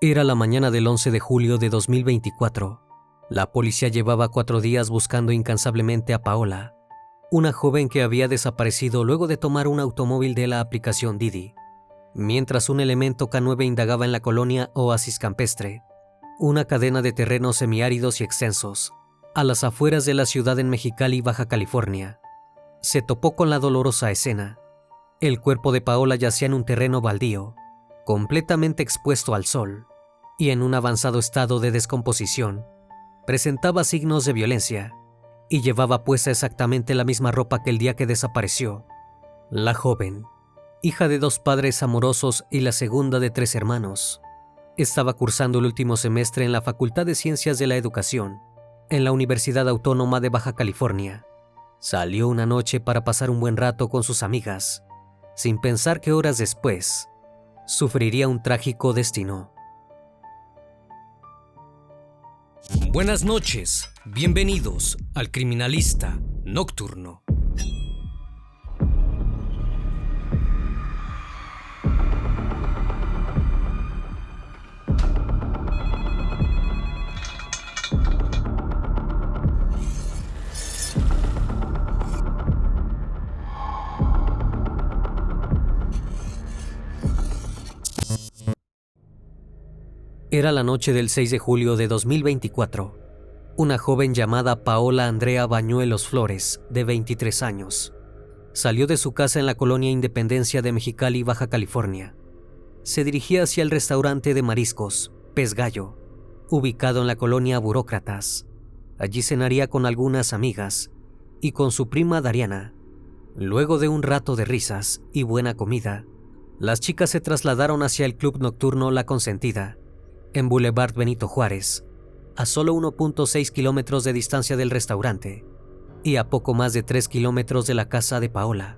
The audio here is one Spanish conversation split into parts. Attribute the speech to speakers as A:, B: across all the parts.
A: Era la mañana del 11 de julio de 2024. La policía llevaba 4 días buscando incansablemente a Paola, una joven que había desaparecido luego de tomar un automóvil de la aplicación Didi, mientras un elemento K9 indagaba en la colonia Oasis Campestre, una cadena de terrenos semiáridos y extensos, a las afueras de la ciudad en Mexicali, Baja California. Se topó con la dolorosa escena. El cuerpo de Paola yacía en un terreno baldío, completamente expuesto al sol, y en un avanzado estado de descomposición. Presentaba signos de violencia y llevaba puesta exactamente la misma ropa que el día que desapareció. La joven, hija de 2 padres amorosos y la segunda de 3 hermanos, estaba cursando el último semestre en la Facultad de Ciencias de la Educación, en la Universidad Autónoma de Baja California. Salió una noche para pasar un buen rato con sus amigas, sin pensar que horas después sufriría un trágico destino. Buenas noches, bienvenidos al Criminalista Nocturno. Era la noche del 6 de julio de 2024. Una joven llamada Paola Andrea Bañuelos Flores, de 23 años, salió de su casa en la colonia Independencia de Mexicali, Baja California. Se dirigía hacia el restaurante de mariscos Pez Gallo, ubicado en la colonia Burócratas. Allí cenaría con algunas amigas y con su prima Dariana. Luego de un rato de risas y buena comida, las chicas se trasladaron hacia el club nocturno La Consentida, en Boulevard Benito Juárez, a solo 1.6 kilómetros de distancia del restaurante y a poco más de 3 kilómetros de la casa de Paola.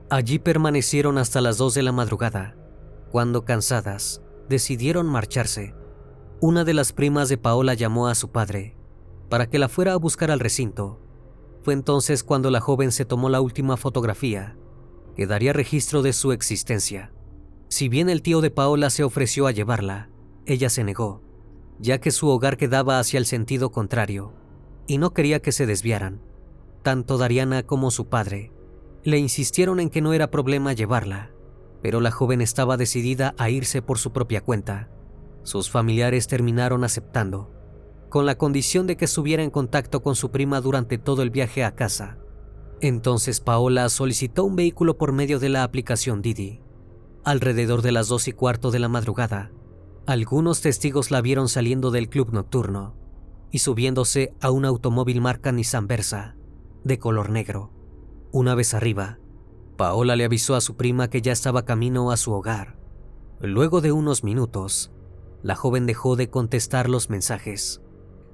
A: Allí permanecieron hasta las 2 de la madrugada, cuando, cansadas, decidieron marcharse. Una de las primas de Paola llamó a su padre para que la fuera a buscar al recinto. Fue entonces cuando la joven se tomó la última fotografía que daría registro de su existencia. Si bien el tío de Paola se ofreció a llevarla, ella se negó, ya que su hogar quedaba hacia el sentido contrario y no quería que se desviaran. Tanto Dariana como su padre le insistieron en que no era problema llevarla, pero la joven estaba decidida a irse por su propia cuenta. Sus familiares terminaron aceptando, con la condición de que estuviera en contacto con su prima durante todo el viaje a casa. Entonces Paola solicitó un vehículo por medio de la aplicación Didi. Alrededor de las 2:15 de la madrugada, algunos testigos la vieron saliendo del club nocturno y subiéndose a un automóvil marca Nissan Versa, de color negro. Una vez arriba, Paola le avisó a su prima que ya estaba camino a su hogar. Luego de unos minutos, la joven dejó de contestar los mensajes.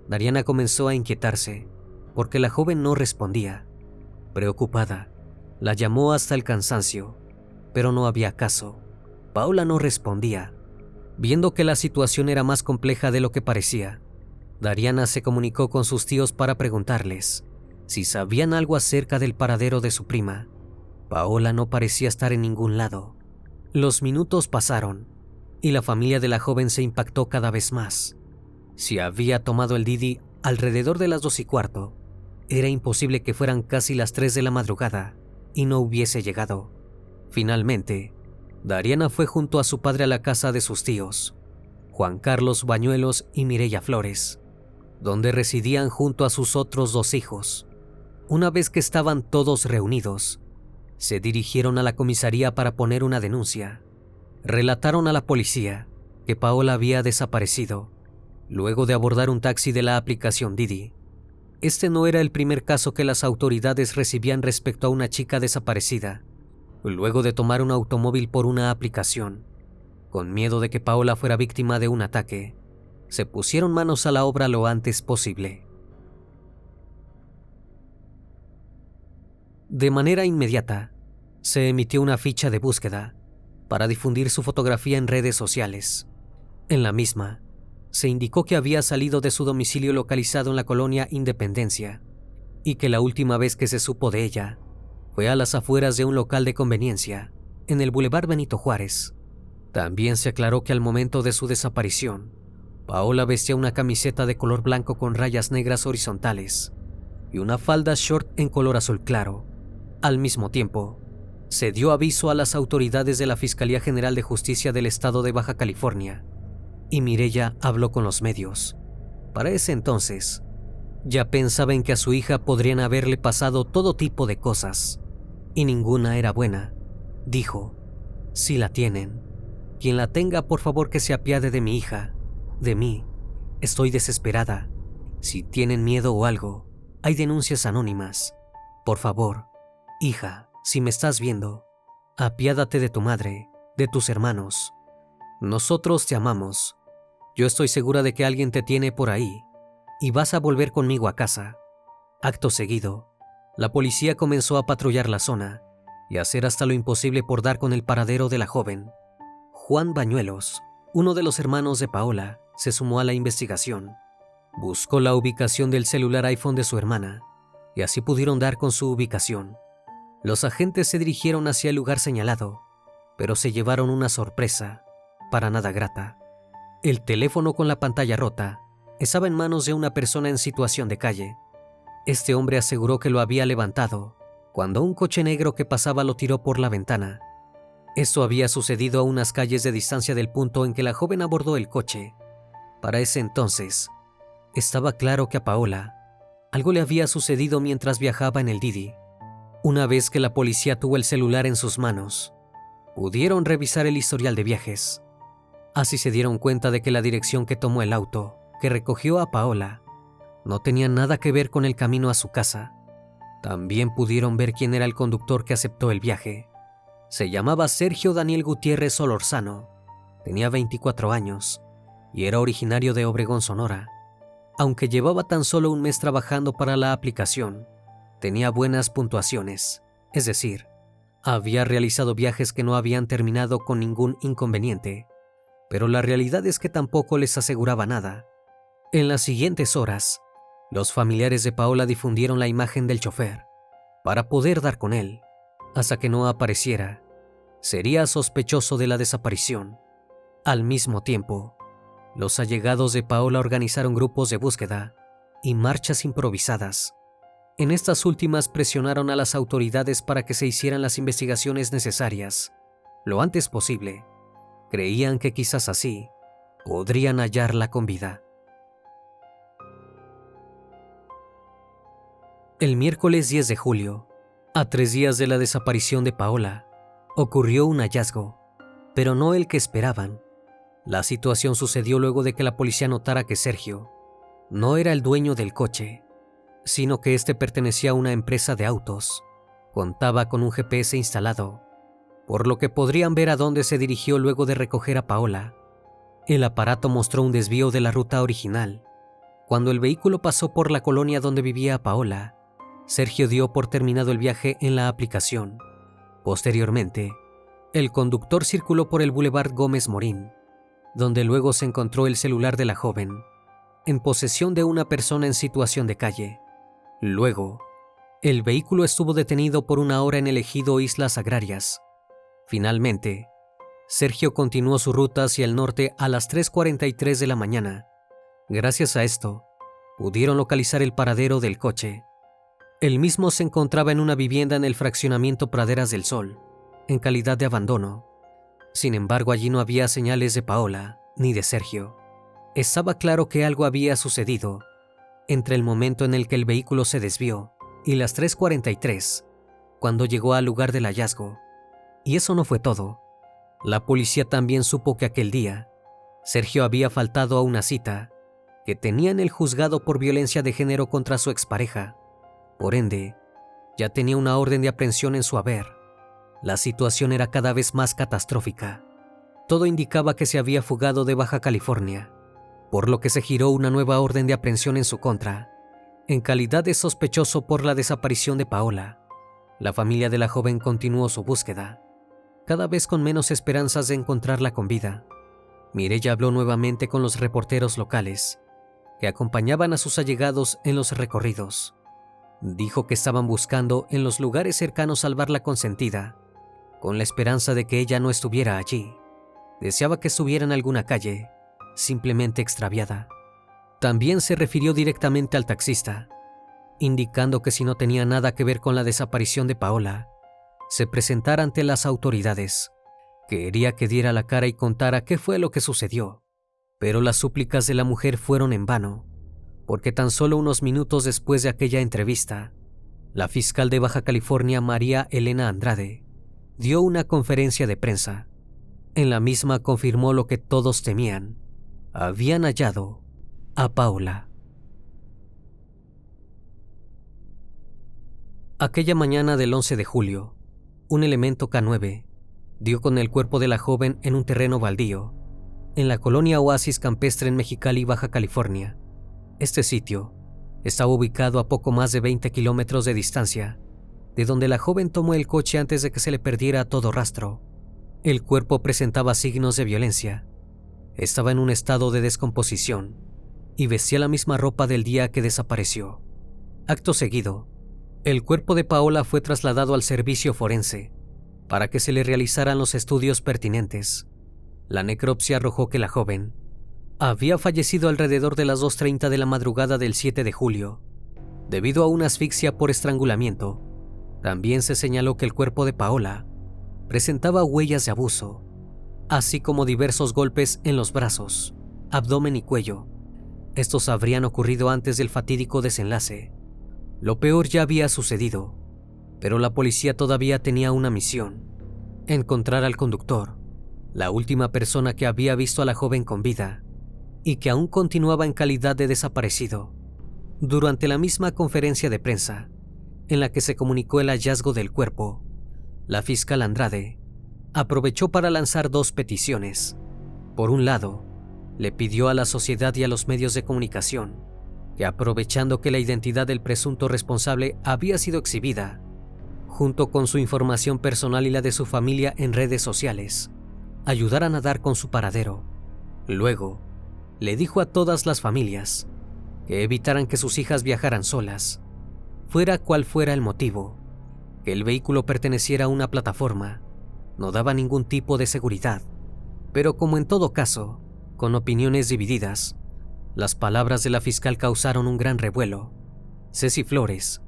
A: Dariana comenzó a inquietarse porque la joven no respondía. Preocupada, la llamó hasta el cansancio, pero no había caso. Paola no respondía. Viendo que la situación era más compleja de lo que parecía, Dariana se comunicó con sus tíos para preguntarles si sabían algo acerca del paradero de su prima. Paola no parecía estar en ningún lado. Los minutos pasaron y la familia de la joven se impactó cada vez más. Si había tomado el Didi alrededor de las 2:15, era imposible que fueran casi las 3 de la madrugada y no hubiese llegado. Finalmente, Dariana fue junto a su padre a la casa de sus tíos, Juan Carlos Bañuelos y Mireya Flores, donde residían junto a sus otros 2 hijos. Una vez que estaban todos reunidos, se dirigieron a la comisaría para poner una denuncia. Relataron a la policía que Paola había desaparecido luego de abordar un taxi de la aplicación Didi. Este no era el primer caso que las autoridades recibían respecto a una chica desaparecida luego de tomar un automóvil por una aplicación. Con miedo de que Paola fuera víctima de un ataque, se pusieron manos a la obra lo antes posible. De manera inmediata, se emitió una ficha de búsqueda para difundir su fotografía en redes sociales. En la misma, se indicó que había salido de su domicilio localizado en la colonia Independencia y que la última vez que se supo de ella fue a las afueras de un local de conveniencia en el Boulevard Benito Juárez. También se aclaró que al momento de su desaparición, Paola vestía una camiseta de color blanco con rayas negras horizontales y una falda short en color azul claro. Al mismo tiempo, se dio aviso a las autoridades de la Fiscalía General de Justicia del Estado de Baja California y Mireya habló con los medios. Para ese entonces, ya pensaba en que a su hija podrían haberle pasado todo tipo de cosas y ninguna era buena. Dijo: si la tienen, quien la tenga, por favor que se apiade de mi hija, de mí. Estoy desesperada. Si tienen miedo o algo, hay denuncias anónimas. Por favor, hija, si me estás viendo, apiádate de tu madre, de tus hermanos. Nosotros te amamos. Yo estoy segura de que alguien te tiene por ahí y vas a volver conmigo a casa. Acto seguido, la policía comenzó a patrullar la zona y a hacer hasta lo imposible por dar con el paradero de la joven. Juan Bañuelos, uno de los hermanos de Paola, se sumó a la investigación. Buscó la ubicación del celular iPhone de su hermana y así pudieron dar con su ubicación. Los agentes se dirigieron hacia el lugar señalado, pero se llevaron una sorpresa para nada grata. El teléfono con la pantalla rota estaba en manos de una persona en situación de calle. Este hombre aseguró que lo había levantado cuando un coche negro que pasaba lo tiró por la ventana. Esto había sucedido a unas calles de distancia del punto en que la joven abordó el coche. Para ese entonces, estaba claro que a Paola algo le había sucedido mientras viajaba en el Didi. Una vez que la policía tuvo el celular en sus manos, pudieron revisar el historial de viajes. Así se dieron cuenta de que la dirección que tomó el auto, que recogió a Paola, no tenía nada que ver con el camino a su casa. También pudieron ver quién era el conductor que aceptó el viaje. Se llamaba Sergio Daniel Gutiérrez Solorzano, tenía 24 años y era originario de Obregón, Sonora. Aunque llevaba tan solo un mes trabajando para la aplicación, tenía buenas puntuaciones, es decir, había realizado viajes que no habían terminado con ningún inconveniente, pero la realidad es que tampoco les aseguraba nada. En las siguientes horas, los familiares de Paola difundieron la imagen del chofer para poder dar con él. Hasta que no apareciera, sería sospechoso de la desaparición. Al mismo tiempo, los allegados de Paola organizaron grupos de búsqueda y marchas improvisadas. En estas últimas presionaron a las autoridades para que se hicieran las investigaciones necesarias lo antes posible. Creían que quizás así podrían hallarla con vida. El miércoles 10 de julio, a 3 días de la desaparición de Paola, ocurrió un hallazgo, pero no el que esperaban. La situación sucedió luego de que la policía notara que Sergio no era el dueño del coche, sino que este pertenecía a una empresa de autos. Contaba con un GPS instalado, por lo que podrían ver a dónde se dirigió luego de recoger a Paola. El aparato mostró un desvío de la ruta original. Cuando el vehículo pasó por la colonia donde vivía Paola, Sergio dio por terminado el viaje en la aplicación. Posteriormente, el conductor circuló por el Boulevard Gómez Morín, donde luego se encontró el celular de la joven, en posesión de una persona en situación de calle. Luego, el vehículo estuvo detenido por 1 hora en el ejido Islas Agrarias. Finalmente, Sergio continuó su ruta hacia el norte a las 3:43 de la mañana. Gracias a esto, pudieron localizar el paradero del coche. El mismo se encontraba en una vivienda en el fraccionamiento Praderas del Sol, en calidad de abandono. Sin embargo, allí no había señales de Paola ni de Sergio. Estaba claro que algo había sucedido entre el momento en el que el vehículo se desvió y las 3:43, cuando llegó al lugar del hallazgo. Y eso no fue todo. La policía también supo que aquel día, Sergio había faltado a una cita que tenía en el juzgado por violencia de género contra su expareja. Por ende, ya tenía una orden de aprehensión en su haber. La situación era cada vez más catastrófica. Todo indicaba que se había fugado de Baja California, por lo que se giró una nueva orden de aprehensión en su contra, en calidad de sospechoso por la desaparición de Paola. La familia de la joven continuó su búsqueda, cada vez con menos esperanzas de encontrarla con vida. Mireya habló nuevamente con los reporteros locales, que acompañaban a sus allegados en los recorridos. Dijo que estaban buscando en los lugares cercanos al bar La Consentida, con la esperanza de que ella no estuviera allí. Deseaba que estuviera en alguna calle, simplemente extraviada. También se refirió directamente al taxista, indicando que si no tenía nada que ver con la desaparición de Paola, se presentara ante las autoridades. Quería que diera la cara y contara qué fue lo que sucedió. Pero las súplicas de la mujer fueron en vano, porque tan solo unos minutos después de aquella entrevista, la fiscal de Baja California, María Elena Andrade, dio una conferencia de prensa. En la misma confirmó lo que todos temían: habían hallado a Paola. Aquella mañana del 11 de julio, un elemento K9 dio con el cuerpo de la joven en un terreno baldío, en la colonia Oasis Campestre en Mexicali, Baja California. Este sitio estaba ubicado a poco más de 20 kilómetros de distancia de donde la joven tomó el coche antes de que se le perdiera todo rastro. El cuerpo presentaba signos de violencia. Estaba en un estado de descomposición y vestía la misma ropa del día que desapareció. Acto seguido, el cuerpo de Paola fue trasladado al servicio forense para que se le realizaran los estudios pertinentes. La necropsia arrojó que la joven había fallecido alrededor de las 2:30 de la madrugada del 7 de julio, debido a una asfixia por estrangulamiento. También se señaló que el cuerpo de Paola presentaba huellas de abuso, así como diversos golpes en los brazos, abdomen y cuello. Estos habrían ocurrido antes del fatídico desenlace. Lo peor ya había sucedido, pero la policía todavía tenía una misión: encontrar al conductor, la última persona que había visto a la joven con vida y que aún continuaba en calidad de desaparecido. Durante la misma conferencia de prensa, en la que se comunicó el hallazgo del cuerpo, la fiscal Andrade aprovechó para lanzar dos peticiones. Por un lado, le pidió a la sociedad y a los medios de comunicación que, aprovechando que la identidad del presunto responsable había sido exhibida, junto con su información personal y la de su familia en redes sociales, ayudaran a dar con su paradero. Luego, le dijo a todas las familias que evitaran que sus hijas viajaran solas, fuera cual fuera el motivo. Que el vehículo perteneciera a una plataforma no daba ningún tipo de seguridad, pero como en todo caso, con opiniones divididas, las palabras de la fiscal causaron un gran revuelo. Ceci Flores,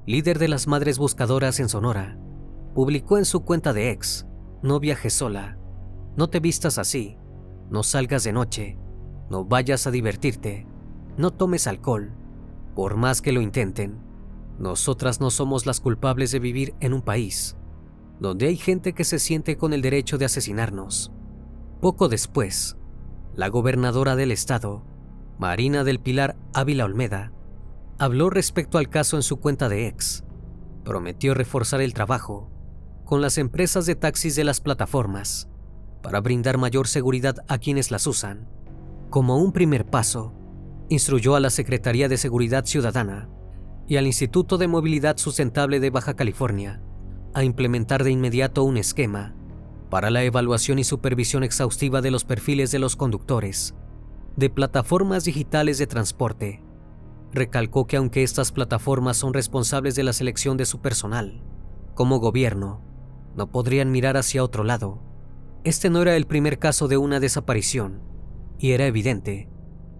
A: líder de las Madres Buscadoras en Sonora, publicó en su cuenta de X: no viajes sola, no te vistas así, no salgas de noche, no vayas a divertirte, no tomes alcohol. Por más que lo intenten, nosotras no somos las culpables de vivir en un país donde hay gente que se siente con el derecho de asesinarnos. Poco después, la gobernadora del estado, Marina del Pilar Ávila Olmeda, habló respecto al caso en su cuenta de X. Prometió reforzar el trabajo con las empresas de taxis de las plataformas para brindar mayor seguridad a quienes las usan. Como un primer paso, instruyó a la Secretaría de Seguridad Ciudadana y al Instituto de Movilidad Sustentable de Baja California a implementar de inmediato un esquema para la evaluación y supervisión exhaustiva de los perfiles de los conductores de plataformas digitales de transporte. Recalcó que aunque estas plataformas son responsables de la selección de su personal, como gobierno, no podrían mirar hacia otro lado. Este no era el primer caso de una desaparición, y era evidente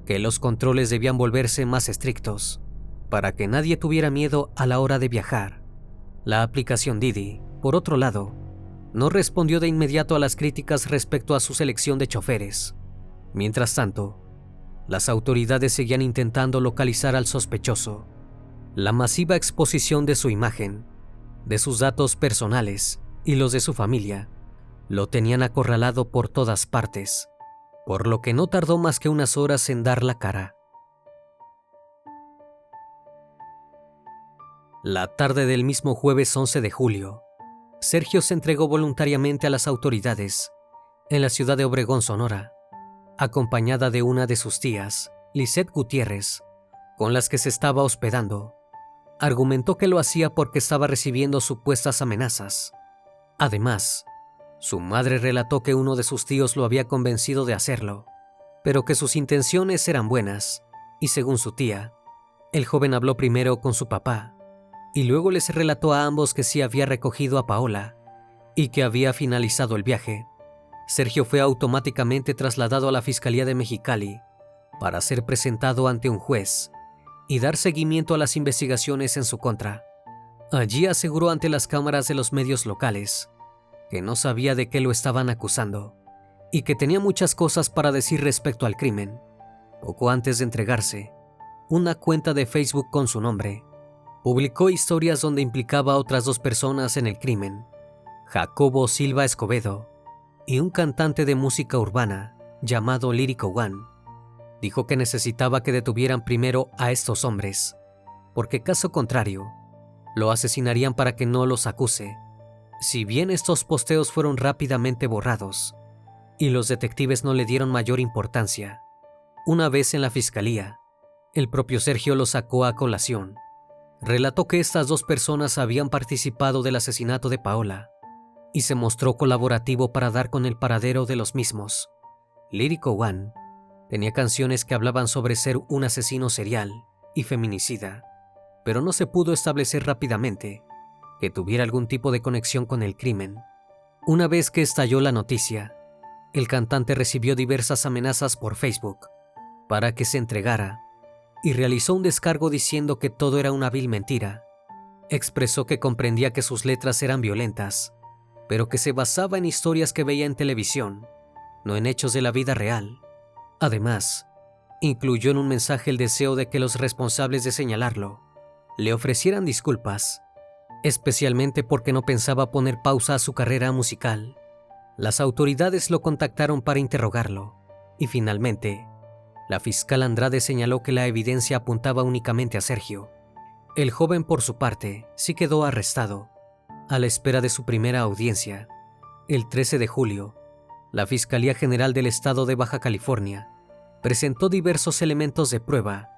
A: que los controles debían volverse más estrictos para que nadie tuviera miedo a la hora de viajar. La aplicación Didi, por otro lado, no respondió de inmediato a las críticas respecto a su selección de choferes. Mientras tanto, las autoridades seguían intentando localizar al sospechoso. La masiva exposición de su imagen, de sus datos personales y los de su familia lo tenían acorralado por todas partes, por lo que no tardó más que unas horas en dar la cara. La tarde del mismo jueves 11 de julio, Sergio se entregó voluntariamente a las autoridades en la ciudad de Obregón, Sonora, acompañada de una de sus tías, Lisette Gutiérrez, con las que se estaba hospedando. Argumentó que lo hacía porque estaba recibiendo supuestas amenazas. Además, su madre relató que uno de sus tíos lo había convencido de hacerlo, pero que sus intenciones eran buenas, y según su tía, el joven habló primero con su papá, y luego les relató a ambos que sí había recogido a Paola y que había finalizado el viaje. Sergio fue automáticamente trasladado a la Fiscalía de Mexicali para ser presentado ante un juez y dar seguimiento a las investigaciones en su contra. Allí aseguró ante las cámaras de los medios locales que no sabía de qué lo estaban acusando y que tenía muchas cosas para decir respecto al crimen. Poco antes de entregarse, una cuenta de Facebook con su nombre publicó historias donde implicaba a otras 2 personas en el crimen, Jacobo Silva Escobedo y un cantante de música urbana llamado Lyrico One. Dijo que necesitaba que detuvieran primero a estos hombres, porque caso contrario, lo asesinarían para que no los acuse. Si bien estos posteos fueron rápidamente borrados y los detectives no le dieron mayor importancia, una vez en la fiscalía, el propio Sergio lo sacó a colación. Relató que estas 2 personas habían participado del asesinato de Paola y se mostró colaborativo para dar con el paradero de los mismos. Lyrico One tenía canciones que hablaban sobre ser un asesino serial y feminicida, pero no se pudo establecer rápidamente que tuviera algún tipo de conexión con el crimen. Una vez que estalló la noticia, el cantante recibió diversas amenazas por Facebook para que se entregara y realizó un descargo diciendo que todo era una vil mentira. Expresó que comprendía que sus letras eran violentas, pero que se basaba en historias que veía en televisión, no en hechos de la vida real. Además, incluyó en un mensaje el deseo de que los responsables de señalarlo le ofrecieran disculpas, especialmente porque no pensaba poner pausa a su carrera musical. Las autoridades lo contactaron para interrogarlo, y finalmente, la fiscal Andrade señaló que la evidencia apuntaba únicamente a Sergio. El joven, por su parte, sí quedó arrestado, a la espera de su primera audiencia. El 13 de julio, la Fiscalía General del Estado de Baja California presentó diversos elementos de prueba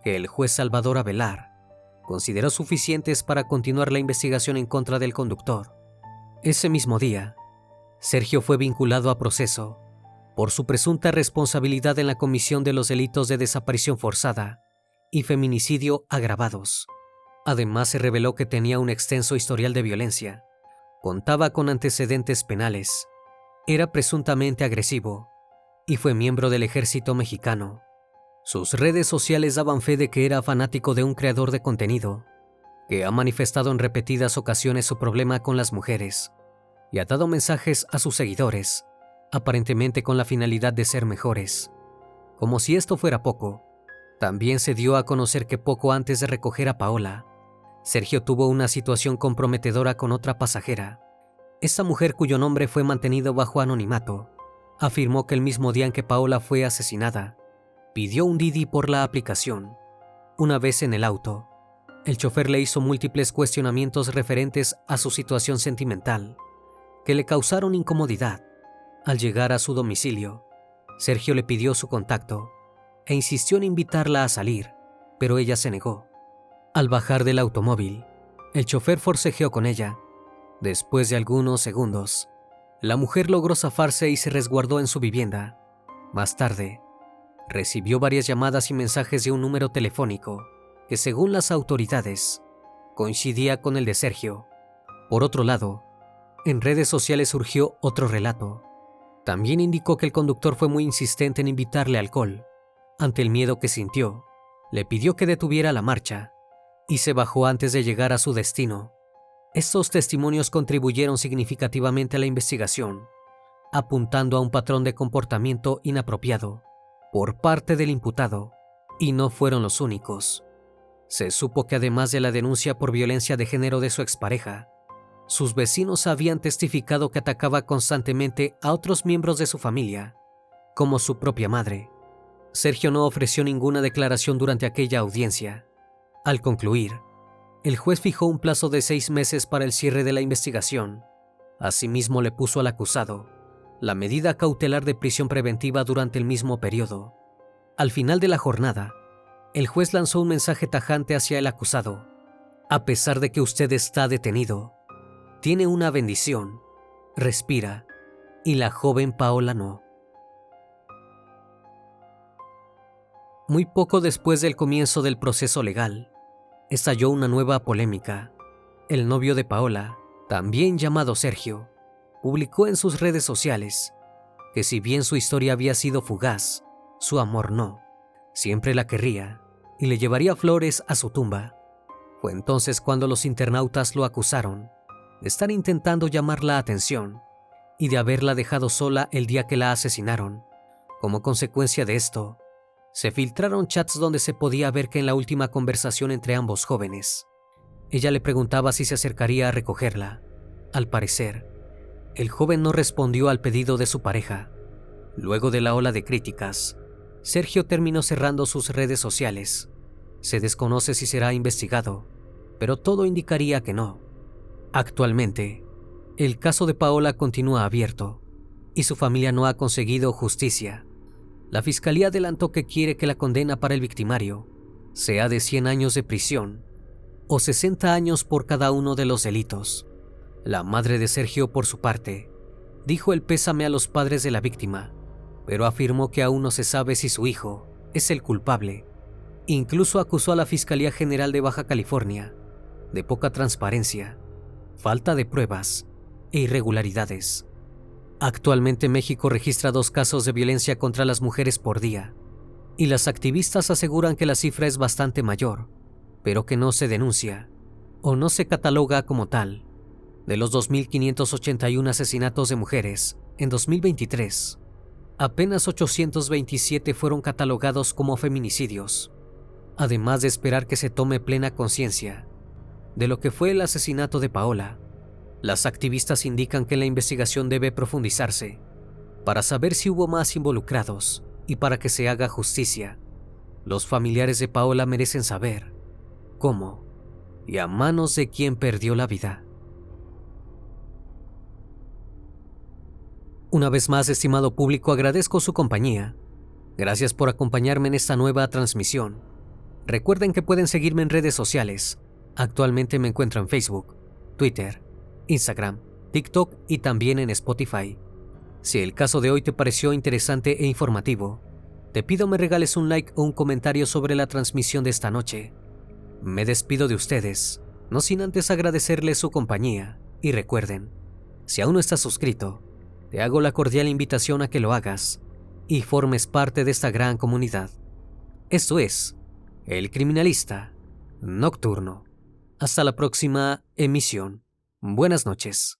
A: que el juez Salvador Avelar consideró suficientes para continuar la investigación en contra del conductor. Ese mismo día, Sergio fue vinculado a proceso por su presunta responsabilidad en la comisión de los delitos de desaparición forzada y feminicidio agravados. Además, se reveló que tenía un extenso historial de violencia, contaba con antecedentes penales, era presuntamente agresivo y fue miembro del ejército mexicano. Sus redes sociales daban fe de que era fanático de un creador de contenido, que ha manifestado en repetidas ocasiones su problema con las mujeres y ha dado mensajes a sus seguidores, aparentemente con la finalidad de ser mejores. Como si esto fuera poco, también se dio a conocer que poco antes de recoger a Paola, Sergio tuvo una situación comprometedora con otra pasajera. Esta mujer, cuyo nombre fue mantenido bajo anonimato, afirmó que el mismo día en que Paola fue asesinada, pidió un Didi por la aplicación. Una vez en el auto, el chofer le hizo múltiples cuestionamientos referentes a su situación sentimental, que le causaron incomodidad. Al llegar a su domicilio, Sergio le pidió su contacto e insistió en invitarla a salir, pero ella se negó. Al bajar del automóvil, el chofer forcejeó con ella. Después de algunos segundos, la mujer logró zafarse y se resguardó en su vivienda. Más tarde, recibió varias llamadas y mensajes de un número telefónico que, según las autoridades, coincidía con el de Sergio. Por otro lado, en redes sociales surgió otro relato. También indicó que el conductor fue muy insistente en invitarle alcohol. Ante el miedo que sintió, le pidió que detuviera la marcha y se bajó antes de llegar a su destino. Estos testimonios contribuyeron significativamente a la investigación, apuntando a un patrón de comportamiento inapropiado por parte del imputado, y no fueron los únicos. Se supo que además de la denuncia por violencia de género de su expareja, sus vecinos habían testificado que atacaba constantemente a otros miembros de su familia, como su propia madre. Sergio no ofreció ninguna declaración durante aquella audiencia. Al concluir, el juez fijó un plazo de 6 meses para el cierre de la investigación. Asimismo, le puso al acusado la medida cautelar de prisión preventiva durante el mismo periodo. Al final de la jornada, el juez lanzó un mensaje tajante hacia el acusado. A pesar de que usted está detenido, tiene una bendición, respira, y la joven Paola no. Muy poco después del comienzo del proceso legal, estalló una nueva polémica. El novio de Paola, también llamado Sergio, publicó en sus redes sociales que si bien su historia había sido fugaz, su amor no. Siempre la querría y le llevaría flores a su tumba. Fue entonces cuando los internautas lo acusaron de estar intentando llamar la atención y de haberla dejado sola el día que la asesinaron. Como consecuencia de esto, se filtraron chats donde se podía ver que en la última conversación entre ambos jóvenes, ella le preguntaba si se acercaría a recogerla. Al parecer, el joven no respondió al pedido de su pareja. Luego de la ola de críticas, Sergio terminó cerrando sus redes sociales. Se desconoce si será investigado, pero todo indicaría que no. Actualmente, el caso de Paola continúa abierto y su familia no ha conseguido justicia. La fiscalía adelantó que quiere que la condena para el victimario sea de 100 años de prisión o 60 años por cada uno de los delitos. La madre de Sergio, por su parte, dijo el pésame a los padres de la víctima, pero afirmó que aún no se sabe si su hijo es el culpable. Incluso acusó a la Fiscalía General de Baja California de poca transparencia, falta de pruebas e irregularidades. Actualmente México registra 2 casos de violencia contra las mujeres por día, y las activistas aseguran que la cifra es bastante mayor, pero que no se denuncia o no se cataloga como tal. De los 2.581 asesinatos de mujeres en 2023, apenas 827 fueron catalogados como feminicidios. Además de esperar que se tome plena conciencia de lo que fue el asesinato de Paola, las activistas indican que la investigación debe profundizarse para saber si hubo más involucrados y para que se haga justicia. Los familiares de Paola merecen saber cómo y a manos de quién perdió la vida. Una vez más, estimado público, agradezco su compañía. Gracias por acompañarme en esta nueva transmisión. Recuerden que pueden seguirme en redes sociales. Actualmente me encuentro en Facebook, Twitter, Instagram, TikTok y también en Spotify. Si el caso de hoy te pareció interesante e informativo, te pido me regales un like o un comentario sobre la transmisión de esta noche. Me despido de ustedes, no sin antes agradecerles su compañía, y recuerden, si aún no estás suscrito, te hago la cordial invitación a que lo hagas y formes parte de esta gran comunidad. Esto es El Criminalista Nocturno. Hasta la próxima emisión. Buenas noches.